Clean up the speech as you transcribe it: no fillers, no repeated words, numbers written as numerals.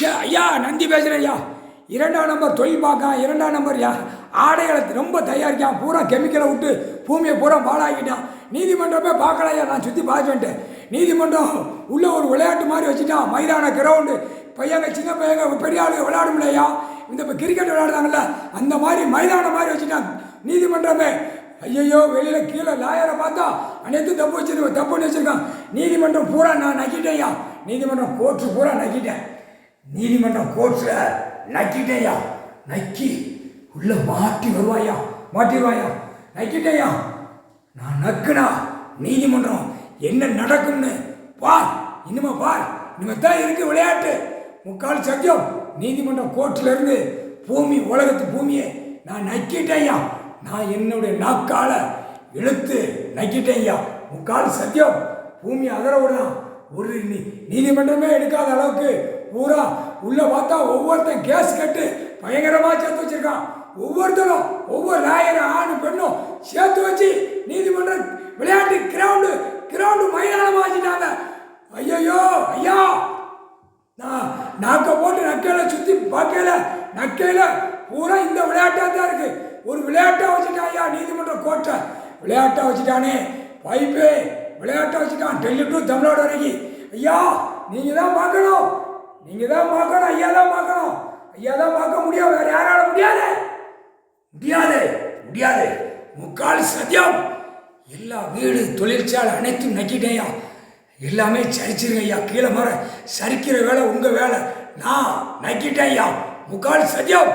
ஐயா நந்தி பேசுகிறேன் ஐயா. 2ஆம் நம்பர் தொழில் பார்க்கான். 2ஆம் நம்பர் ஆடைகளை ரொம்ப தயாரிக்கான். பூரா கெமிக்கலை விட்டு பூமியை பூரா பாழாக்கிட்டான். நீதிமன்றமே பார்க்கல ஐயா. நான் சுற்றி பார்த்து வந்துட்டேன். நீதிமன்றம் உள்ள ஒரு விளையாட்டு மாதிரி வச்சுட்டான். மைதான கிரவுண்டு பையங்க சின்ன பையங்க பெரிய ஆளுங்க விளையாட முடியலையா. இந்த இப்போ கிரிக்கெட் விளையாடுறாங்கல்ல அந்த மாதிரி மைதானம் மாதிரி வச்சுட்டான் நீதிமன்றமே. ஐயோ வெளியில் கீழே லாயரை பார்த்தா அனைத்தும் தப்பு பண்ணி வச்சுருக்கான். நீதிமன்றம் பூரா நான் நக்கிட்டேன்யா. நீதிமன்றம் கோர்ட்ஸு பூரா நக்கிட்டேன். நீதிமன்றம் கோர்ட்ஸில் நக்கிட்டேயா. நக்கி உள்ள மாட்டிடுவாயா. நக்கிட்டேயா. நான் நக்குனா நீதிமன்றம் என்ன நடக்கும்னு பார். இனிமே தான் இருக்கு விளையாட்டு. முக்கால் சத்தியம். நீதிமன்றம் கோர்ட்லேருந்து உலகத்து பூமியை நான் நக்கிட்டேயா. நான் என்னுடைய நாக்கால இழுத்து நக்கிட்டேயா. முக்கால் சத்தியம். பூமி அதர விடலாம். ஒரு நீதிமன்றமே எடுக்காத அளவுக்கு பூரா உள்ள பார்த்தா ஒவ்வொருத்தன் கேஸ் கட்டு பயங்கரமாக சேர்த்து வச்சிருக்கான். ஒவ்வொருத்தரும் ஒவ்வொரு லாயரும் ஆணும் பெண்ணும் சேர்த்து வச்சு நீதிமன்றம் விளையாட்டு கிரவுண்டு மைதானமாக வச்சுட்டாங்க. ஐயோ ஐயா, நான் நாக்க போட்டு நக்கையில சுற்றி பார்க்கல நக்கையில பூரா இந்த விளையாட்டாக தான் இருக்கு. ஒரு விளையாட்டாக வச்சுட்டான் ஐயா. நீதிமன்றம் கோர்ட்டை விளையாட்டாக வச்சுட்டானே. பைப்பே விளையாட்டாக வச்சுட்டான். டெல்லி டு தமிழ்நாடு வரைக்கும். ஐயா நீங்கள் தான் பார்க்கணும். ஐயா தான் பார்க்கணும். ஐயா தான் பார்க்க முடியாது. வேறு யாரால முடியாது. முக்கால் சத்தியம். எல்லா வீடு தொழிற்சாலை அனைத்தும் நக்கிட்டேயா. எல்லாமே சரிச்சிருங்க ஐயா. கீழே மர சரிக்கிற வேலை உங்கள் வேலை. நான் நக்கிட்டேன் ஐயா. முக்கால் சத்தியம்.